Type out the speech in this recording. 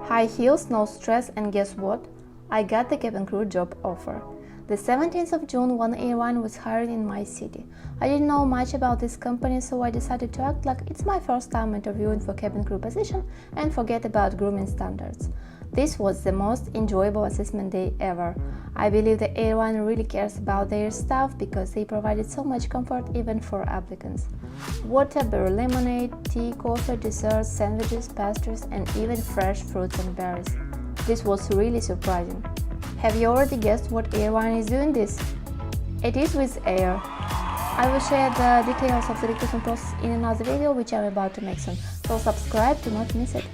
High heels, no stress, and guess what? I got the cabin crew job offer. The 17th of June, one airline was hiring in my city. I didn't know much about this company, so I decided to act like it's my first time interviewing for cabin crew position and forget about grooming standards. This was the most enjoyable assessment day ever. I believe the airline really cares about their staff because they provided so much comfort even for applicants. Water, berry lemonade, tea, coffee, desserts, sandwiches, pastries, and even fresh fruits and berries. This was really surprising. Have you already guessed what airline is doing this? It is Wizz Air. I will share the details of the recruitment process in another video which I am about to make soon, so subscribe to not miss it.